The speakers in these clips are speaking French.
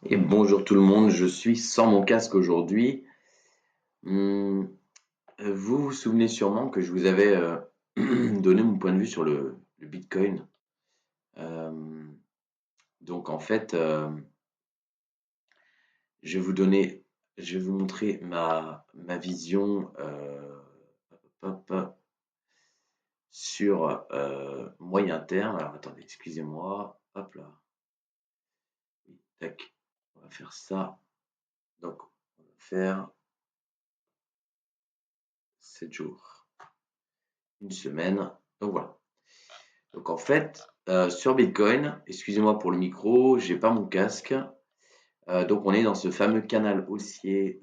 Et bonjour tout le monde, je suis sans mon casque aujourd'hui. Hum, Vous vous souvenez sûrement que je vous avais donné mon point de vue sur le Bitcoin. Euh, donc en fait, je vais vous donner, je vais vous montrer ma vision hop, hop, sur moyen terme. Alors attendez, excusez-moi. Hop là. Oui, tac. On va faire ça. Donc on va faire 7 jours, une semaine. Donc voilà. Donc en fait, sur Bitcoin, excusez-moi pour le micro, j'ai pas mon casque. Donc on est dans ce fameux canal haussier,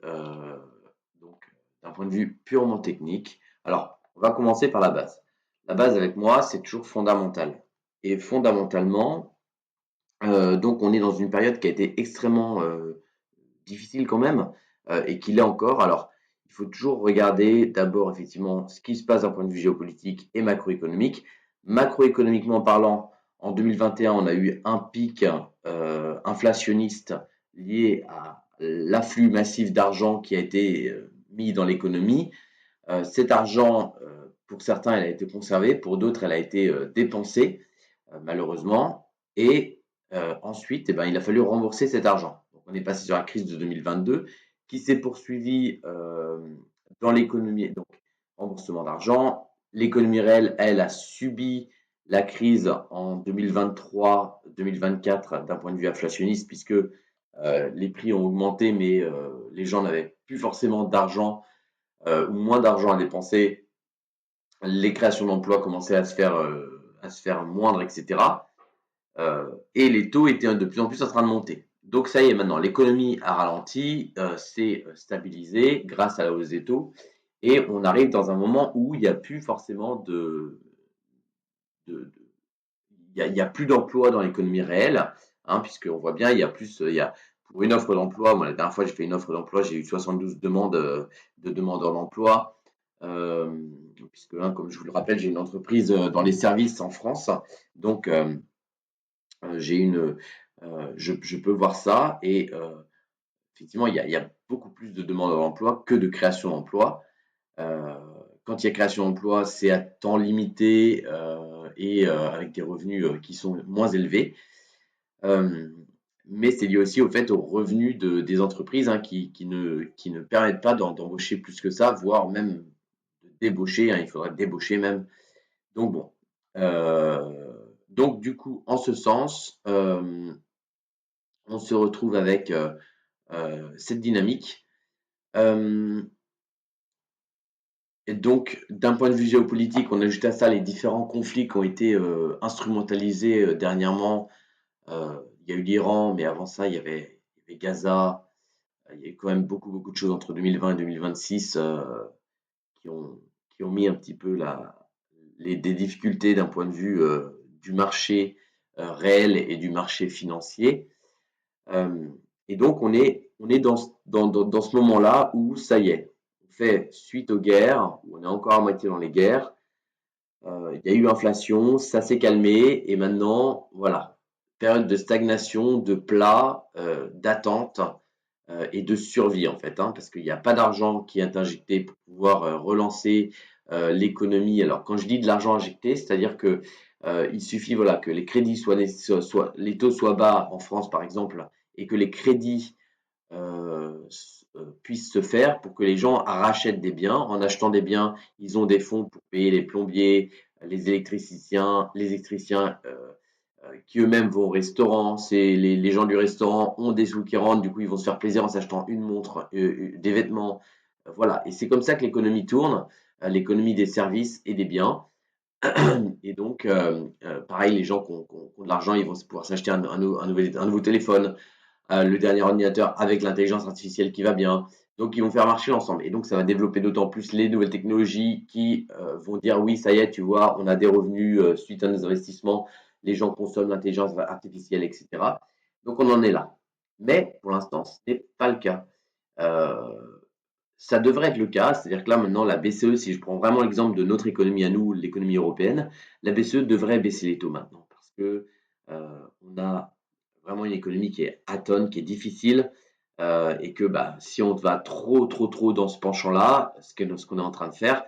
donc d'un point de vue purement technique. Alors, on va commencer par la base. La base avec moi, c'est toujours fondamental. Et fondamentalement, donc on est dans une période qui a été extrêmement difficile quand même, et qui l'est encore. Alors, il faut toujours regarder d'abord effectivement ce qui se passe d'un point de vue géopolitique et macroéconomique. Macroéconomiquement parlant, en 2021, on a eu un pic inflationniste lié à l'afflux massif d'argent qui a été mis dans l'économie. Cet argent, pour certains, elle a été conservé, pour d'autres, elle a été dépensée, malheureusement. Et ensuite, eh ben, il a fallu rembourser cet argent. Donc, on est passé sur la crise de 2022 qui s'est poursuivie dans l'économie. Donc, remboursement d'argent. L'économie réelle, elle, a subi la crise en 2023-2024 d'un point de vue inflationniste, puisque les prix ont augmenté, mais les gens n'avaient plus forcément d'argent ou moins d'argent à dépenser. Les créations d'emplois commençaient à se faire moindre, etc. Et les taux étaient de plus en plus en train de monter. Donc ça y est, maintenant, l'économie a ralenti, s'est stabilisée grâce à la hausse des taux, et on arrive dans un moment où il n'y a plus forcément de il y a plus d'emplois dans l'économie réelle, hein, puisqu'on voit bien, il y a plus, il y a pour une offre d'emploi, moi la dernière fois j'ai fait une offre d'emploi, j'ai eu 72 demandes de demandeurs d'emploi, euh, puisque hein, comme je vous le rappelle, j'ai une entreprise dans les services en France, donc j'ai une, je peux voir ça et effectivement, il y a beaucoup plus de demandes d'emploi que de création d'emploi. Euh, Quand il y a création d'emploi, c'est à temps limité et avec des revenus qui sont moins élevés. Euh, mais c'est lié aussi au fait aux revenus des entreprises hein, qui ne permettent pas d'embaucher plus que ça, voire même de débaucher. Hein, il faudrait débaucher même. Donc bon. Donc du coup, en ce sens, on se retrouve avec cette dynamique. Euh, et donc, d'un point de vue géopolitique, on ajoute à ça les différents conflits qui ont été instrumentalisés dernièrement. Il y a eu l'Iran, mais avant ça, il y avait Gaza. Il y a eu quand même beaucoup de choses entre 2020 et 2026 qui ont mis un petit peu des difficultés d'un point de vue du marché réel et du marché financier. Euh, et donc, on est dans ce moment-là où ça y est, on fait suite aux guerres, où on est encore à moitié dans les guerres. Il y a eu inflation, ça s'est calmé, et maintenant, voilà, période de stagnation, de plat, d'attente et de survie en fait, hein, parce qu'il n'y a pas d'argent qui est injecté pour pouvoir relancer l'économie. Alors quand je dis de l'argent injecté, c'est-à-dire que il suffit voilà que les crédits les taux soient bas en France par exemple, et que les crédits puissent se faire pour que les gens rachètent des biens. En achetant des biens, ils ont des fonds pour payer les plombiers, les électriciens qui eux-mêmes vont au restaurant. C'est les gens du restaurant ont des sous qui rentrent, du coup ils vont se faire plaisir en s'achetant une montre, des vêtements. Voilà, et c'est comme ça que l'économie tourne, l'économie des services et des biens. Et donc, pareil, les gens qui ont de l'argent, ils vont pouvoir s'acheter un nouveau téléphone, le dernier ordinateur avec l'intelligence artificielle qui va bien. Donc, ils vont faire marcher l'ensemble. Et donc, ça va développer d'autant plus les nouvelles technologies qui vont dire oui, ça y est, tu vois, on a des revenus suite à nos investissements, les gens consomment l'intelligence artificielle, etc. Donc, on en est là. Mais pour l'instant, ce n'est pas le cas. Euh, Ça devrait être le cas, c'est-à-dire que là maintenant la BCE, si je prends vraiment l'exemple de notre économie à nous, l'économie européenne, la BCE devrait baisser les taux maintenant parce que on a vraiment vraiment une économie qui est atone, qui est difficile, et que bah, si on va trop dans ce penchant-là, ce qu'on est en train de faire,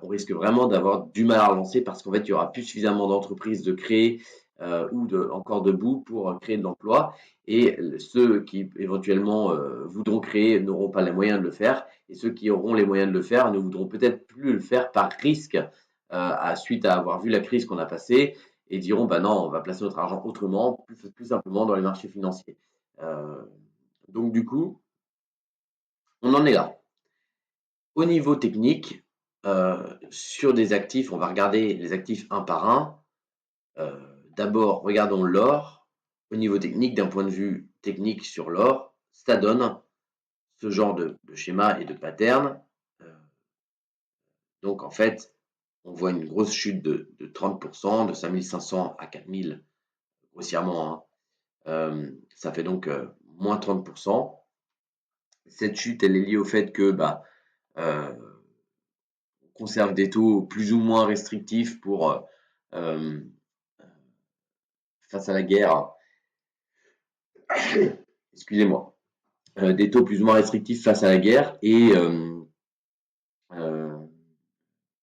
on risque vraiment d'avoir du mal à relancer parce qu'en fait, il y aura plus suffisamment d'entreprises de créer ou encore debout pour créer de l'emploi. Et ceux qui éventuellement voudront créer n'auront pas les moyens de le faire. Et ceux qui auront les moyens de le faire ne voudront peut-être plus le faire par risque, suite à avoir vu la crise qu'on a passée, et diront, bah non, on va placer notre argent autrement, plus simplement dans les marchés financiers. Euh, donc du coup, on en est là. Au niveau technique, sur des actifs, on va regarder les actifs un par un. Euh, D'abord, regardons l'or. Au niveau technique, d'un point de vue technique sur l'or, ça donne ce genre de schéma et de pattern. Euh, donc en fait, on voit une grosse chute de 30%, de 5500 à 4000, grossièrement, hein. Ça fait donc moins 30%. Cette chute, elle est liée au fait que bah, euh, on conserve des taux plus ou moins restrictifs pour euh, face à la guerre. Excusez-moi. Des taux plus ou moins restrictifs face à la guerre et euh,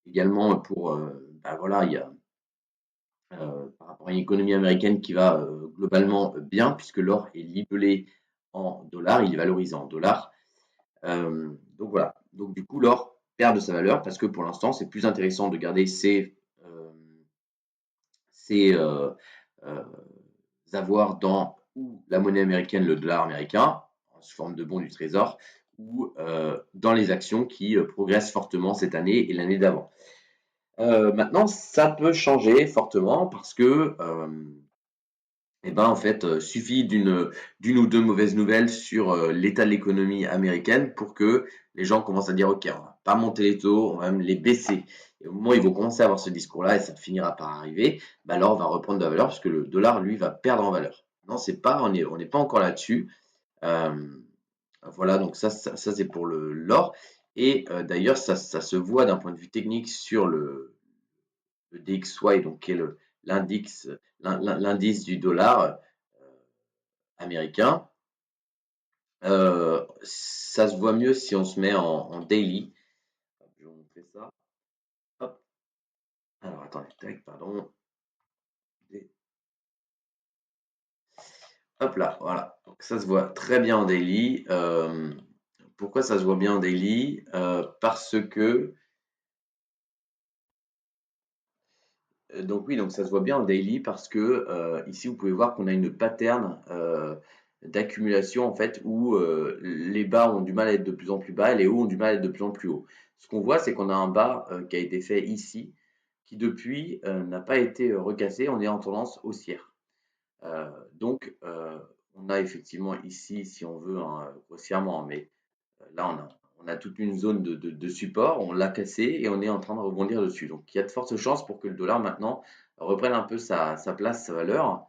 également pour bah voilà, il y a par rapport à une économie américaine qui va globalement bien puisque l'or est libellé en dollars, il est valorisé en dollars. Donc voilà. Donc du coup, l'or perd de sa valeur parce que pour l'instant, c'est plus intéressant de garder ses avoirs dans ou la monnaie américaine, le dollar américain, sous forme de bons du trésor, ou dans les actions qui progressent fortement cette année et l'année d'avant. Maintenant, ça peut changer fortement parce que eh ben, en fait, suffit d'une ou deux mauvaises nouvelles sur l'état de l'économie américaine pour que les gens commencent à dire, OK, on va pas monter les taux, on va même les baisser. Et au moment où ils vont commencer à avoir ce discours-là, et ça finira par arriver, bah, l'or va reprendre de la valeur parce que le dollar, lui, va perdre en valeur. Non, c'est pas, on n'est pas encore là-dessus. Euh, voilà, donc ça c'est pour l'or. Et d'ailleurs, ça se voit d'un point de vue technique sur le DXY, donc qui est l'indice l'indice du dollar américain. Ça se voit mieux si on se met en daily. Je vais vous montrer ça. Hop. Alors attendez, tac, pardon. Hop là, voilà. Donc ça se voit très bien en daily. Pourquoi ça se voit bien en daily? Parce que donc oui, donc ça se voit bien en daily parce que ici vous pouvez voir qu'on a une pattern d'accumulation en fait où les bas ont du mal à être de plus en plus bas et les hauts ont du mal à être de plus en plus hauts. Ce qu'on voit, c'est qu'on a un bas qui a été fait ici, qui depuis n'a pas été recassé, on est en tendance haussière. Donc on a effectivement ici, si on veut, hein, grossièrement, mais là on a toute une zone de support, on l'a cassé et on est en train de rebondir dessus. Donc il y a de fortes chances pour que le dollar maintenant reprenne un peu sa place, sa valeur.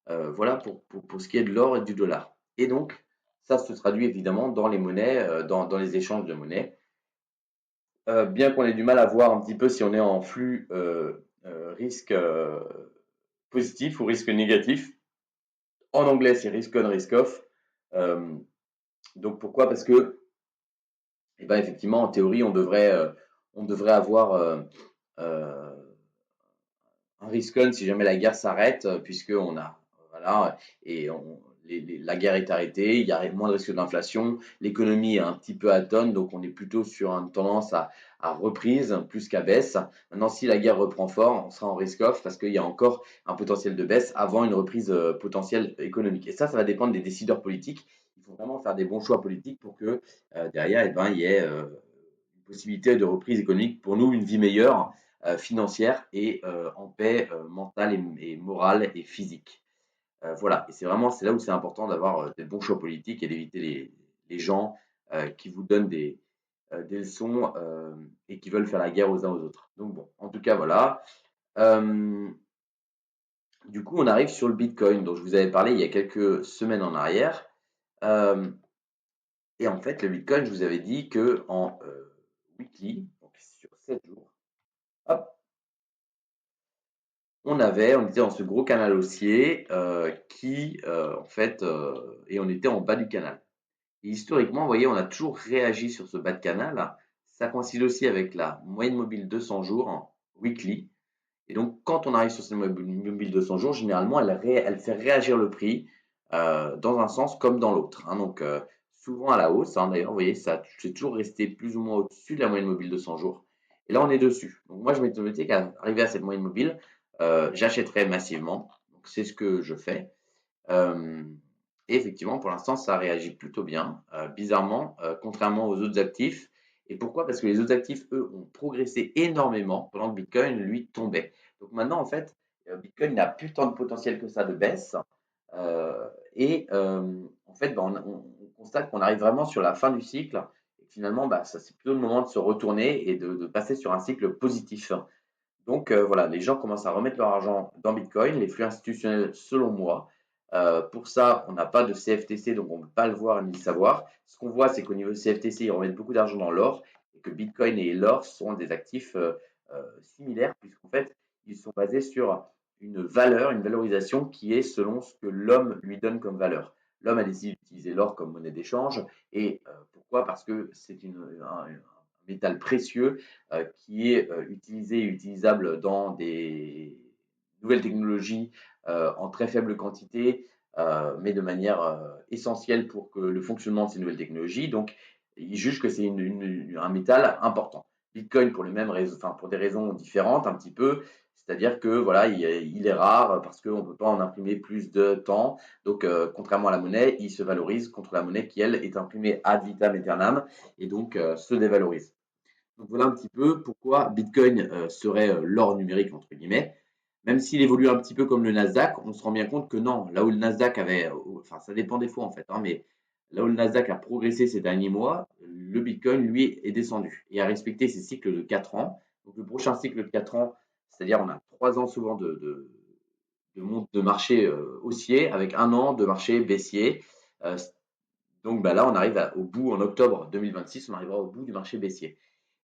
Voilà pour ce qui est de l'or et du dollar. Et donc, ça se traduit évidemment dans les monnaies, dans les échanges de monnaie. Bien qu'on ait du mal à voir un petit peu si on est en flux risque positif ou risque négatif. En anglais, c'est risk on, risk off. Euh, donc pourquoi? Parce que, eh ben, effectivement, en théorie, on devrait avoir euh, un risk on si jamais la guerre s'arrête, puisque on a, voilà, et la guerre est arrêtée, il y a moins de risque d'inflation, l'économie est un petit peu atone, donc on est plutôt sur une tendance à reprise plus qu'à baisse. Maintenant, si la guerre reprend fort, on sera en risk off parce qu'il y a encore un potentiel de baisse avant une reprise potentielle économique. Et ça va dépendre des décideurs politiques. Il faut vraiment faire des bons choix politiques pour que derrière, eh ben, il y ait une possibilité de reprise économique, pour nous, une vie meilleure financière et en paix mentale et morale et physique. Voilà, et c'est là où c'est important d'avoir des bons choix politiques et d'éviter les gens qui vous donnent des leçons et qui veulent faire la guerre aux uns aux autres. Donc bon, en tout cas, voilà. Euh, du coup, on arrive sur le Bitcoin dont je vous avais parlé il y a quelques semaines en arrière. Euh, et en fait, le Bitcoin, je vous avais dit que en weekly, donc sur 7 jours, hop, on était dans ce gros canal haussier qui, en fait, et on était en bas du canal. Et historiquement, vous voyez, on a toujours réagi sur ce bas de canal. Ça coïncide aussi avec la moyenne mobile 200 jours, weekly. Et donc, quand on arrive sur cette mobile 200 jours, généralement, elle fait réagir le prix dans un sens comme dans l'autre, hein. Donc, souvent à la hausse, hein. D'ailleurs, vous voyez, ça c'est toujours resté plus ou moins au-dessus de la moyenne mobile 200 jours. Et là, on est dessus. Donc, moi, je m'étais qu'à arriver à cette moyenne mobile, j'achèterais massivement. Donc, c'est ce que je fais. Euh, et effectivement, pour l'instant, ça réagit plutôt bien, bizarrement, contrairement aux autres actifs. Et pourquoi? Parce que les autres actifs, eux, ont progressé énormément pendant que Bitcoin, lui, tombait. Donc maintenant, en fait, Bitcoin n'a plus tant de potentiel que ça de baisse. En fait, bah, on constate qu'on arrive vraiment sur la fin du cycle. Et finalement, bah, ça, c'est plutôt le moment de se retourner et de passer sur un cycle positif. Donc voilà, les gens commencent à remettre leur argent dans Bitcoin, les flux institutionnels selon moi. Pour ça, on n'a pas de CFTC, donc on ne peut pas le voir ni le savoir. Ce qu'on voit, c'est qu'au niveau de CFTC, ils remettent beaucoup d'argent dans l'or et que Bitcoin et l'or sont des actifs similaires puisqu'en fait, ils sont basés sur une valeur, une valorisation qui est selon ce que l'homme lui donne comme valeur. L'homme a décidé d'utiliser l'or comme monnaie d'échange et pourquoi? Parce que c'est un métal précieux qui est utilisé et utilisable dans des nouvelles technologies en très faible quantité, mais de manière essentielle pour que le fonctionnement de ces nouvelles technologies. Donc, ils jugent que c'est un métal important. Bitcoin pour les mêmes raisons, enfin pour des raisons différentes un petit peu, c'est-à-dire que voilà, il est rare parce qu'on ne peut pas en imprimer plus de temps. Donc, contrairement à la monnaie, il se valorise contre la monnaie qui, elle, est imprimée ad vitam aeternam et donc se dévalorise. Donc voilà un petit peu pourquoi Bitcoin serait l'or numérique, entre guillemets. Même s'il évolue un petit peu comme le Nasdaq, on se rend bien compte que non, là où le Nasdaq avait, enfin ça dépend des fois en fait, hein, mais là où le Nasdaq a progressé ces derniers mois, le Bitcoin, lui, est descendu et a respecté ses cycles de 4 ans. Donc le prochain cycle de 4 ans, c'est-à-dire on a 3 ans souvent de marché haussier avec 1 an de marché baissier. Euh, donc bah, là, on arrive au bout, en octobre 2026, on arrivera au bout du marché baissier.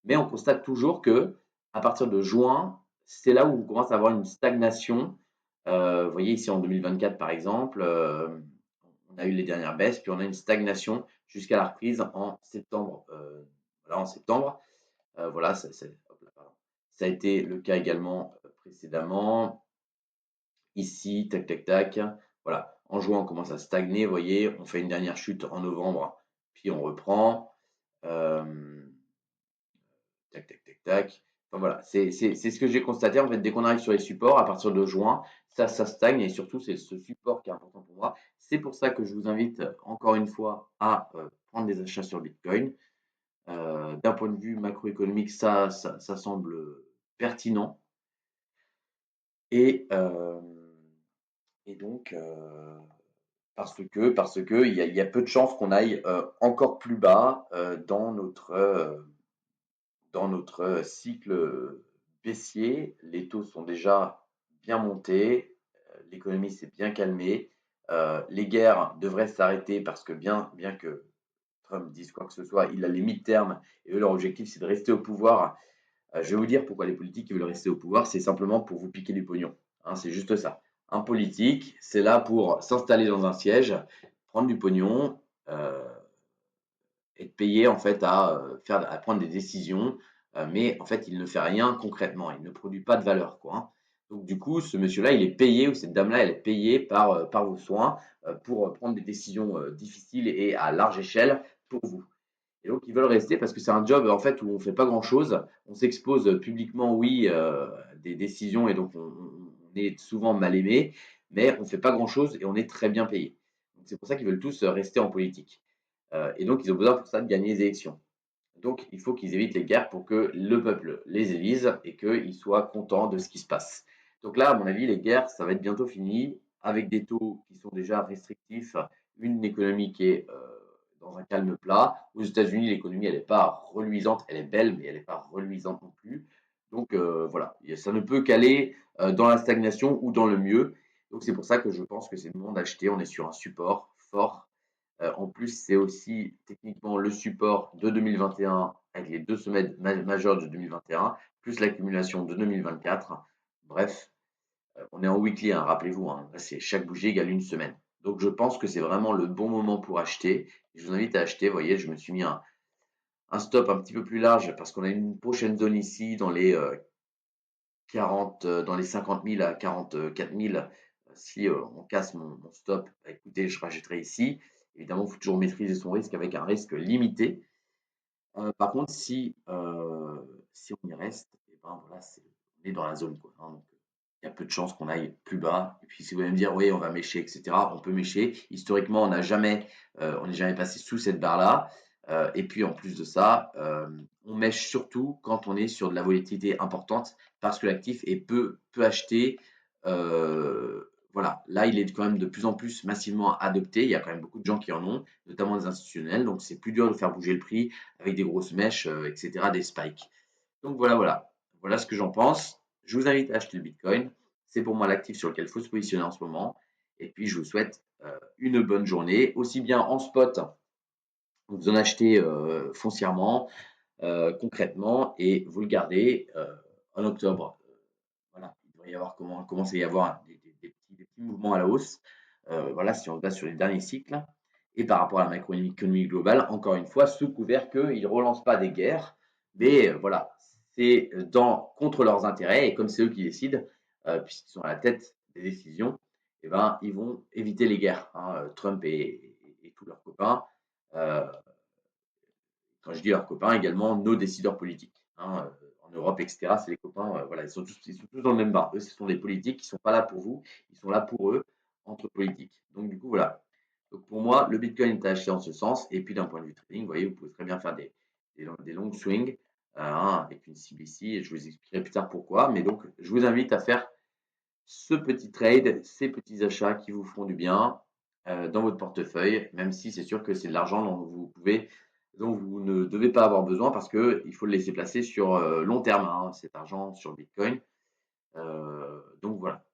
Mais on constate toujours que à partir de juin, c'est là où on commence à avoir une stagnation. Vous voyez ici en 2024 par exemple, on a eu les dernières baisses, puis on a une stagnation jusqu'à la reprise en septembre. Voilà, en septembre, voilà, ça a été le cas également précédemment. Ici, tac, tac, tac. Voilà, en juin, on commence à stagner, vous voyez, on fait une dernière chute en novembre, puis on reprend. Euh, Tac, tac, tac, tac. Enfin, voilà, c'est ce que j'ai constaté. En fait, dès qu'on arrive sur les supports, à partir de juin, ça stagne et surtout, c'est ce support qui est important pour moi. C'est pour ça que je vous invite encore une fois à prendre des achats sur Bitcoin. D'un point de vue macroéconomique, ça semble pertinent. Et, euh, et donc, parce que il y a peu de chances qu'on aille encore plus bas dans notre cycle baissier. Les taux sont déjà bien montés, l'économie s'est bien calmée, les guerres devraient s'arrêter parce que bien que Trump dise quoi que ce soit, il a les mi-termes et eux, leur objectif, c'est de rester au pouvoir. Je vais vous dire pourquoi les politiques veulent rester au pouvoir, c'est simplement pour vous piquer du pognon, hein, c'est juste ça. Un politique, c'est là pour s'installer dans un siège, prendre du pognon, être payé en fait à prendre des décisions, mais en fait, il ne fait rien concrètement, il ne produit pas de valeur, quoi, hein. Donc du coup, ce monsieur-là, il est payé ou cette dame-là, elle est payée par vos soins pour prendre des décisions difficiles et à large échelle pour vous. Et donc, ils veulent rester parce que c'est un job en fait où on ne fait pas grand-chose. On s'expose publiquement, oui, à des décisions et donc on est souvent mal aimé, mais on ne fait pas grand-chose et on est très bien payé. Donc, c'est pour ça qu'ils veulent tous rester en politique. Et donc, ils ont besoin pour ça de gagner les élections. Donc, il faut qu'ils évitent les guerres pour que le peuple les élise et qu'ils soient contents de ce qui se passe. Donc là, à mon avis, les guerres, ça va être bientôt fini, avec des taux qui sont déjà restrictifs, une économie qui est dans un calme plat. Aux États-Unis, l'économie, elle n'est pas reluisante, elle est belle, mais elle n'est pas reluisante non plus. Donc voilà, ça ne peut qu'aller dans la stagnation ou dans le mieux. Donc c'est pour ça que je pense que c'est le moment d'acheter. On est sur un support fort. En plus, c'est aussi techniquement le support de 2021 avec les deux sommets majeurs de 2021, plus l'accumulation de 2024. Bref, On est en weekly, hein, rappelez-vous, hein, là, c'est chaque bougie égale une semaine. Donc je pense que c'est vraiment le bon moment pour acheter. Je vous invite à acheter. Vous voyez, je me suis mis un stop un petit peu plus large parce qu'on a une prochaine zone ici dans les 40, dans les 50 000 à 44 000. Si on casse mon stop, bah, écoutez, je rachèterai ici. Évidemment, il faut toujours maîtriser son risque avec un risque limité. Par contre, si on y reste, et ben voilà, on est dans la zone, quoi, hein, donc il y a peu de chances qu'on aille plus bas. Et puis si vous allez me dire: «Oui, on va mècher et cetera», on peut mècher. Historiquement, on n'est jamais passé sous cette barre-là, et puis en plus de ça, on mèche surtout quand on est sur de la volatilité importante parce que l'actif est peu acheté, voilà. Là, il est quand même de plus en plus massivement adopté. Il y a quand même beaucoup de gens qui en ont, notamment des institutionnels, donc c'est plus dur de faire bouger le prix avec des grosses mèches, et cetera, des spikes. Donc voilà, voilà. Voilà ce que j'en pense. Je vous invite à acheter le Bitcoin. C'est pour moi l'actif sur lequel il faut se positionner en ce moment. Et puis, je vous souhaite une bonne journée, aussi bien en spot, vous en achetez foncièrement, concrètement, et vous le gardez en octobre. Voilà, il devrait y avoir commencer à y avoir des petits mouvements à la hausse. Voilà, si on se base sur les derniers cycles. Et par rapport à la macroéconomie globale, encore une fois, sous couvert qu'ils ne relancent pas des guerres, mais voilà, c'est contre leurs intérêts, et comme c'est eux qui décident, puisqu'ils sont à la tête des décisions, eh ben, ils vont éviter les guerres, hein, Trump et tous leurs copains. Euh, Quand je dis leurs copains, également nos décideurs politiques, hein, en Europe, etc. C'est les copains, voilà, ils sont tous dans le même bar. Eux, ce sont des politiques qui ne sont pas là pour vous, ils sont là pour eux, entre politiques. Donc, du coup, voilà. Donc, pour moi, le Bitcoin est acheté en ce sens. Et puis, d'un point de vue trading, vous voyez, vous pouvez très bien faire des longs swings, hein, avec une cible ici, et je vous expliquerai plus tard pourquoi. Mais donc, je vous invite à faire ce petit trade, ces petits achats qui vous feront du bien dans votre portefeuille, même si c'est sûr que c'est de l'argent dont vous ne devez pas avoir besoin parce qu'il faut le laisser placer sur long terme, hein, cet argent sur Bitcoin. Donc voilà.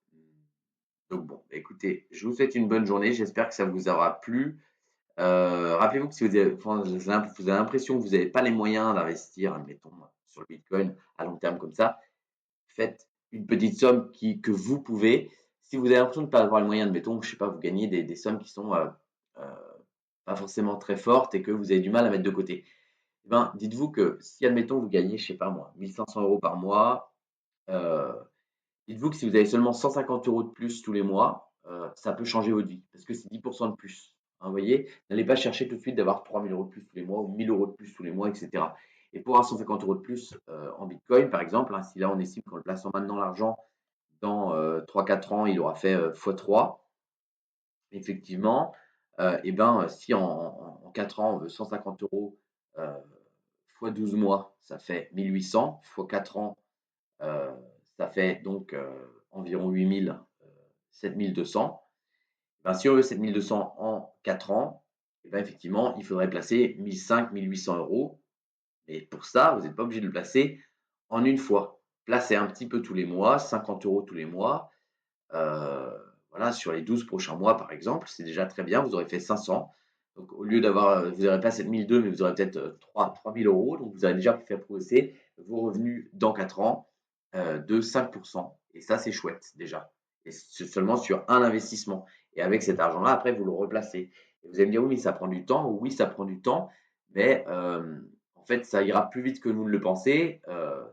Donc bon, écoutez, je vous souhaite une bonne journée. J'espère que ça vous aura plu. Rappelez-vous que si vous avez l'impression que vous n'avez pas les moyens d'investir, admettons, sur le Bitcoin à long terme comme ça, faites une petite somme que vous pouvez. Si vous avez l'impression de ne pas avoir les moyens, admettons, je sais pas, vous gagnez des sommes qui sont euh, pas forcément très fortes et que vous avez du mal à mettre de côté. Eh ben, dites-vous que si, admettons, vous gagnez, je sais pas moi, 1500 euros par mois, euh, dites-vous que si vous avez seulement 150 euros de plus tous les mois, ça peut changer votre vie parce que c'est 10% de plus. Hein, vous voyez, n'allez pas chercher tout de suite d'avoir 3000 euros de plus tous les mois ou 1000 euros de plus tous les mois, etc. Et pour avoir 150 euros de plus en Bitcoin, par exemple, hein, si là on estime qu'en le plaçant maintenant l'argent, dans 3-4 ans, il aura fait x3, effectivement, et ben, si en 4 ans, on veut 150 euros fois 12 mois, ça fait 1800, fois 4 ans, euh, ça fait donc environ 8000, 7200. Ben, si on veut 7200 en 4 ans, et ben, effectivement, il faudrait placer 1500, 1800 euros. Mais pour ça, vous n'êtes pas obligé de le placer en une fois. Placez un petit peu tous les mois, 50 euros tous les mois. Euh, voilà, sur les 12 prochains mois, par exemple, c'est déjà très bien. Vous aurez fait 500. Donc, au lieu d'avoir, vous n'aurez pas 7002, mais vous aurez peut-être 3000 euros. Donc, vous avez déjà fait progresser vos revenus dans 4 ans de 5%. Et ça, c'est chouette déjà. Et c'est seulement sur un investissement. Et avec cet argent-là, après, vous le replacez. Et vous allez me dire, oui, mais ça prend du temps. Oui, ça prend du temps. Mais en fait, ça ira plus vite que vous ne le pensez.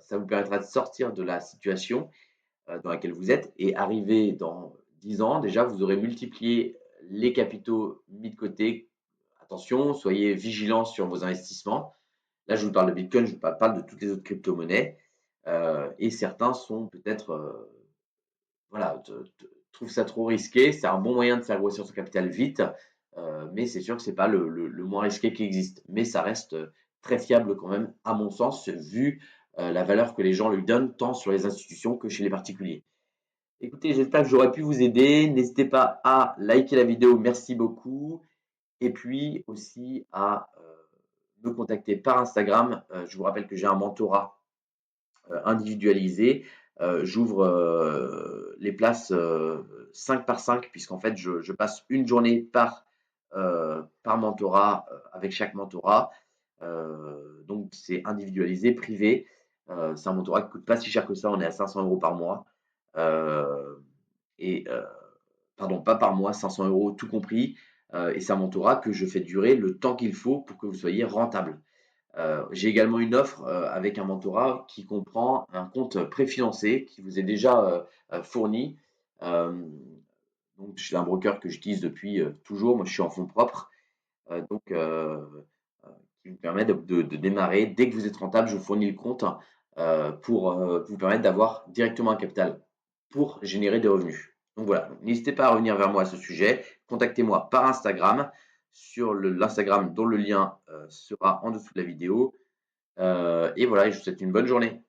Ça vous permettra de sortir de la situation dans laquelle vous êtes et arriver dans 10 ans, déjà, vous aurez multiplié les capitaux mis de côté. Attention, soyez vigilants sur vos investissements. Là, je vous parle de Bitcoin, je vous parle de toutes les autres crypto-monnaies. Et certains sont peut-être, voilà, trouvent ça trop risqué. C'est un bon moyen de faire grossir son capital vite, mais c'est sûr que c'est pas le moins risqué qui existe. Mais ça reste très fiable quand même, à mon sens, vu la valeur que les gens lui donnent, tant sur les institutions que chez les particuliers. Écoutez, j'espère que j'aurais pu vous aider. N'hésitez pas à liker la vidéo, merci beaucoup. Et puis aussi à me contacter par Instagram. Je vous rappelle que j'ai un mentorat individualisé. J'ouvre les places 5 par 5, puisqu'en fait, je passe une journée par mentorat avec chaque mentorat. Donc, c'est individualisé, privé. C'est un mentorat qui ne coûte pas si cher que ça. On est à 500 euros par mois. Euh, et pardon, pas par mois, 500 € tout compris, et c'est un mentorat que je fais durer le temps qu'il faut pour que vous soyez rentable. J'ai également une offre, avec un mentorat qui comprend un compte préfinancé qui vous est déjà, fourni. Hem, donc c'est un broker que j'utilise depuis, toujours. Moi, je suis en fonds propres, heu, qui vous permet de démarrer. Dès que vous êtes rentable, je vous fournis le compte, pour, vous permettre d'avoir directement un capital pour générer des revenus. Donc voilà, donc n'hésitez pas à revenir vers moi à ce sujet. Contactez-moi par Instagram sur l'Instagram dont le lien, sera en dessous de la vidéo. Et voilà, je vous souhaite une bonne journée.